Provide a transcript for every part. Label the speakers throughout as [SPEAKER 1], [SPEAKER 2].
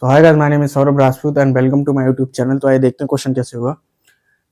[SPEAKER 1] तो hi guys, my name is Saurabh Rajput and welcome to my YouTube channel. तो आइए देखते हैं क्वेश्चन कैसे हुआ।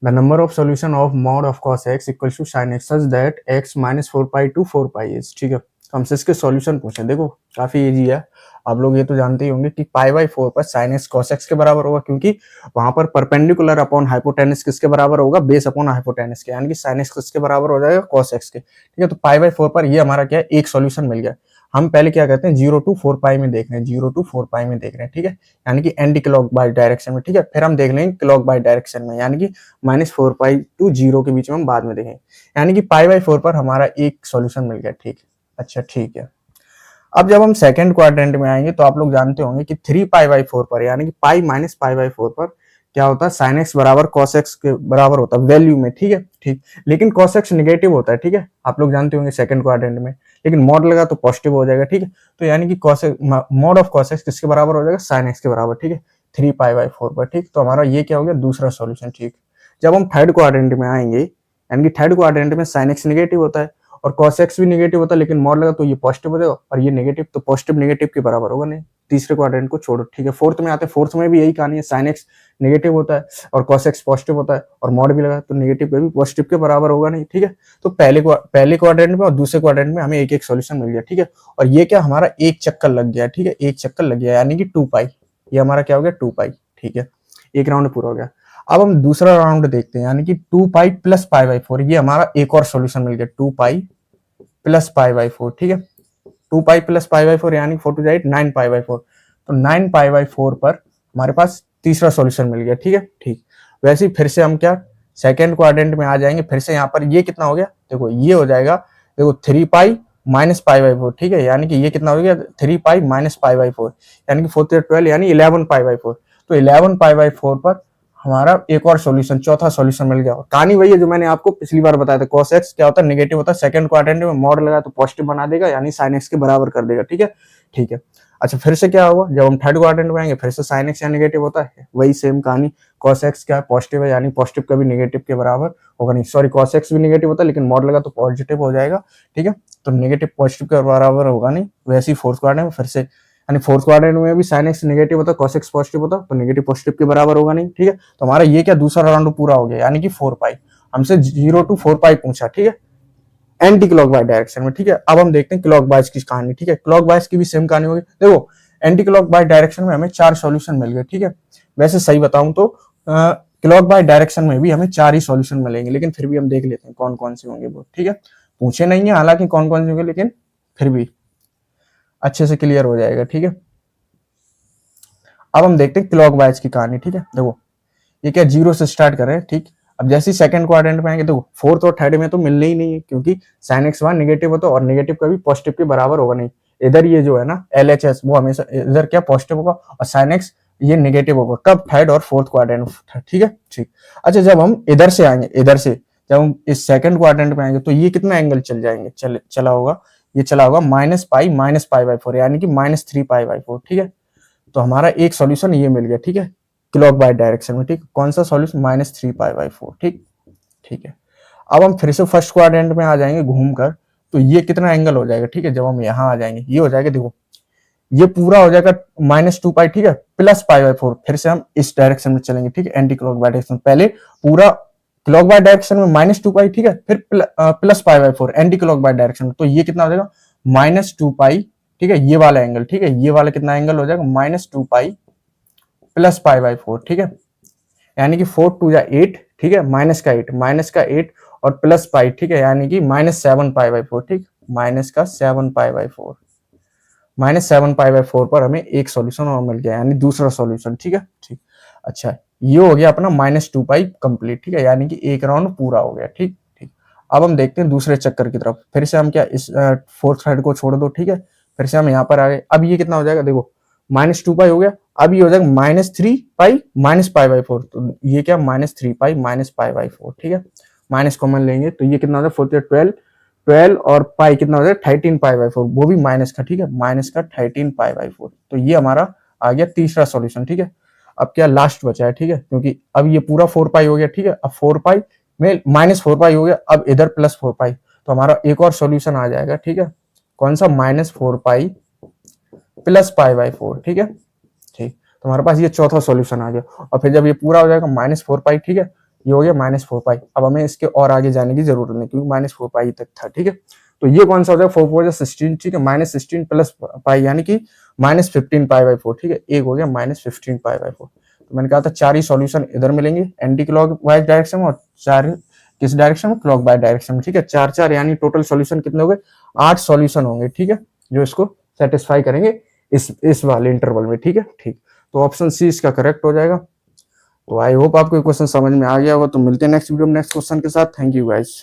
[SPEAKER 1] The number of solution of mod of cos x equals to sin x such that x minus 4 pi to 4 pi is. ठीक है, तो हमसे इसके सॉल्यूशन पूछे। देखो काफी इजी है, आप लोग ये तो जानते ही होंगे कि पाई बाई 4 पर sin x cos x के बराबर होगा, क्योंकि वहां पर परपेंडिकुलर अपॉन हाइपोटेनस किसके बराबर होगा, बेस अपॉन हाइपोटेनस के, यानी कि sin x किसके बराबर हो जाएगा, cos x के। ठीक है, तो पाई बाई 4 पर ये हमारा क्या है, एक सॉल्यूशन मिल गया। हम पहले क्या करते हैं, 0 to 4 पाई में देख रहे हैं, 0 to 4 पाई में देख रहे हैं। ठीक है, यानी कि एंटी क्लॉक बाई डायरेक्शन में। ठीक है, फिर हम देख लेंगे क्लॉक बाई डायरेक्शन में, यानी कि -4 पाई टू 0 के बीच में हम बाद में देखेंगे। यानी कि पाई बाई 4 पर हमारा एक सॉल्यूशन मिल गया। ठीक है, अच्छा ठीक है। अब जब हम सेकंड क्वाड्रेंट में आएंगे तो आप लोग जानते होंगे कि 3 पाई बाई 4 पर, यानी कि पाई माइनस पाई बाई 4 पर क्या होता है, साइन एक्स बराबर कॉस एक्स के बराबर होता है वैल्यू में। ठीक है, ठीक। लेकिन कॉस एक्स निगेटिव होता है। ठीक है, आप लोग जानते होंगे सेकंड क्वाड्रेंट में, लेकिन मॉड लगा तो पॉजिटिव हो जाएगा। ठीक है, तो यानी कि cos mod of cos x किसके बराबर हो जाएगा, साइन एक्स के बराबर। ठीक है, 3 पाई बाई 4 पर। ठीक, तो हमारा ये क्या हो गया, दूसरा सॉल्यूशन। ठीक, जब हम थर्ड क्वाड्रेंट में आएंगे, यानी कि थर्ड क्वाड्रेंट में साइन एक्स निगेटिव होता है और cos x भी नेगेटिव होता है, लेकिन मॉड लगा तो ये पॉजिटिव हो जाएगा और ये नेगेटिव, तो पॉजिटिव नेगेटिव के बराबर होगा नहीं। तीसरे क्वाड्रेंट को छोड़ो। ठीक है, फोर्थ में आते हैं। फोर्थ में भी यही कहानी है, sin x नेगेटिव होता है और cos x पॉजिटिव होता है और मॉड भी लगा तो नेगेटिव पे भी पॉजिटिव के बराबर होगा नहीं। ठीक है, तो पहले क्वाड्रेंट में और दूसरे क्वाड्रेंट में हमें एक एक सॉल्यूशन मिल गया। ठीक है, और ये क्या हमारा एक चक्कर लग गया। ठीक है, एक चक्कर लग गया, यानी कि 2 पाई। ये हमारा क्या हो गया, 2 पाई। ठीक है, एक राउंड पूरा हो गया। अब हम दूसरा राउंड देखते हैं, यानी कि 2 पाई प्लस पाई बाई 4। ये हमारा एक और सॉल्यूशन मिल गया, 2 पाई प्लस पाई बाई 4। ठीक है, 2 पाई प्लस पाई बाई 4, यानी 4 to 8 9 पाई बाई 4। तो 9 पाई बाई 4 पर हमारे पास तीसरा सॉल्यूशन मिल गया। ठीक है, ठीक। वैसे ही फिर से हम क्या सेकेंड क्वाड्रेंट में आ जाएंगे। फिर से यहाँ पर ये कितना हो गया, देखो ये हो जाएगा, देखो 3 पाई माइनस पाई बाई 4। ठीक है, यानी कि ये कितना हो गया, 3 पाई माइनस पाई बाई 4, यानी कि 4 to 12 यानी 11 पाई बाई 4। तो 11 पाई बाई 4 पर हमारा एक और सॉल्यूशन, चौथा सॉल्यूशन मिल गया। कहानी वही है जो मैंने आपको पिछली बार बताया था, cos x क्या होता है, नेगेटिव होता है। सेकंड क्वाड्रेंट में मॉड लगा तो पॉजिटिव बना देगा, यानी sin x के बराबर कर देगा। ठीक है, ठीक है। अच्छा फिर से क्या होगा, जब हम थर्ड क्वाड्रेंट में आएंगे फिर से sin x या नेगेटिव होता है, वही सेम कहानी। cos x क्या है, पॉजिटिव है, यानी पॉजिटिव कभी नेगेटिव के बराबर होगा नहीं। सॉरी, cos x भी नेगेटिव होता है, लेकिन मॉड लगा तो पॉजिटिव हो जाएगा। ठीक है, तो नेगेटिव पॉजिटिव के बराबर होगा नहीं। वैसे ही फोर्थ क्वाड्रेंट में फिर से, यानी फोर्थ क्वाड्रेंट में भी sin x नेगेटिव होता है, cos x पॉजिटिव होता है, तो नेगेटिव पॉजिटिव के बराबर होगा नहीं। ठीक है, तो हमारा ये क्या दूसरा राउंड पूरा हो गया, यानी कि 4 पाई। हमसे 0 to 4 पाई पूछा। ठीक है, एंटी क्लॉक वाइज डायरेक्शन में। ठीक है, अब हम देखते हैं क्लॉक वाइज की कहानी। ठीक है, क्लॉक वाइज की भी सेम कहानी होगी। देखो एंटी क्लॉक वाइज डायरेक्शन में हमें 4 सॉल्यूशन मिल गए। ठीक है, वैसे सही बताऊं तो क्लॉक वाइज डायरेक्शन में भी हमें 4 ही सॉल्यूशन मिलेंगे, लेकिन फिर भी हम देख लेते हैं कौन कौन से होंगे वो। ठीक है, पूछे नहीं है हालांकि कौन कौन से होंगे, लेकिन फिर भी अच्छे से क्लियर हो जाएगा। ठीक है, अब हम देखते हैं क्लॉक वाइज की कहानी। ठीक है, देखो ये क्या 0 से स्टार्ट कर रहे हैं। ठीक, अब जैसे ही सेकंड क्वाड्रेंट में आएंगे तो फोर्थ और थर्ड में तो मिलने ही नहीं है, क्योंकि साइन एक्स वहां निगेटिव होता है और निगेटिव कभी पॉजिटिव के बराबर होगा नहीं। इधर ये जो है ना LHS वो हमेशा इधर क्या पॉजिटिव होगा और साइन एक्स ये निगेटिव होगा, कब थर्ड और फोर्थ क्वाड्रेंट। ठीक है, ठीक। अच्छा जब हम इधर से आएंगे, इधर से जब हम इस सेकंड क्वाड्रेंट में आएंगे तो ये कितना एंगल चल जाएंगे, चला होगा, ये चला होगा माइनस पाई बाई 4, यानी कि -3 पाई बाई 4। ठीक है, तो हमारा एक सॉल्यूशन ये मिल गया। ठीक है, क्लॉक बाय डायरेक्शन में। ठीक, कौन सा सॉल्यूशन, -3 पाई बाई 4। ठीक, ठीक है। अब हम फिर से फर्स्ट क्वाड्रेंट में आ जाएंगे घूमकर, तो ये कितना एंगल हो जाएगा। ठीक है, जब हम यहाँ आ जाएंगे ये हो जाएगा, देखो ये पूरा हो जाएगा -2 पाई। ठीक है, प्लस पाई बाई 4। फिर से हम इस डायरेक्शन में चलेंगे। ठीक है, एंटी क्लॉक बाय डायरेक्शन, पहले पूरा क्लॉक बाय डायरेक्शन में -2 पाई। ठीक है, फिर plus pi by 4 anti clock by direction में, तो ये कितना हो जाएगा -2 पाई। ठीक है, ये वाला एंगल। ठीक है, ये वाला कितना एंगल हो जाएगा, -2 पाई प्लस पाई बाई 4। ठीक है, यानी कि 4 to 8। ठीक है, माइनस का 8 और प्लस पाई। ठीक है, यानी कि -7 पाई बाई 4। ठीक, -7 पाई बाई 4, -7 पाई बाई 4 पर हमें एक सॉल्यूशन और मिल गया, यानी दूसरा सॉल्यूशन। ठीक है, ठीक। अच्छा ये हो गया अपना -2 पाई कंप्लीट। ठीक है, यानी कि एक राउंड पूरा हो गया। ठीक, ठीक। अब हम देखते हैं दूसरे चक्कर की तरफ। फिर से हम क्या इस फोर्थ थ्रेड को छोड़ दो। ठीक है, फिर से हम यहाँ पर आ गए। अब ये कितना हो जाएगा, देखो -2 पाई हो गया। अब ये हो जाएगा -3 पाई माइनस पाई बाई 4, तो ये क्या -3 पाई माइनस पाई बाई 4। ठीक है, माइनस कॉमन लेंगे तो ये कितना हो जाएगा 4 12, 12 और पाई कितना हो जाएगा 13 पाई बाई 4, वो भी माइनस का। ठीक है, माइनस का 13 पाई बाई 4। तो ये हमारा आ गया तीसरा सॉल्यूशन। ठीक है, अब क्या लास्ट बचा है। ठीक है, क्योंकि अब ये पूरा 4 पाई हो गया। ठीक है, अब 4 पाई में -4 पाई हो गया, अब इधर +4 पाई, तो हमारा एक और सॉल्यूशन आ जाएगा। ठीक है, कौन सा, -4 पाई प्लस पाई बाई 4। ठीक है, ठीक। तो हमारे पास ये चौथा सॉल्यूशन आ गया। और फिर जब ये पूरा हो जाएगा -4 पाई, ठीक है, ये हो गया -4 पाई। अब हमें इसके और आगे जाने की जरूरत नहीं क्योंकि -4 पाई तक था, ठीक है। तो ये कौन सा हो जाएगा, 4×4=16, ठीक है, -16 प्लस पाई यानी कि -15 पाई/4, ठीक है। एक हो गया -15 पाई/4। तो मैंने कहा था 4 ही सॉल्यूशन इधर मिलेंगे एंटी क्लॉक वाइज डायरेक्शन में, और 4 किस डायरेक्शन में, क्लॉक वाइज डायरेक्शन में, ठीक है। 4 यानी टोटल सॉल्यूशन कितने हो गए, 8 सॉल्यूशन होंगे, ठीक है, जो इसको सेटिस्फाई करेंगे इस वाले इंटरवल में, ठीक है। ठीक, तो ऑप्शन सी इसका करेक्ट हो जाएगा। तो आई होप आपको क्वेश्चन समझ में आ गया होगा। तो मिलते हैं नेक्स्ट वीडियो में नेक्स्ट क्वेश्चन के साथ। Thank you guys.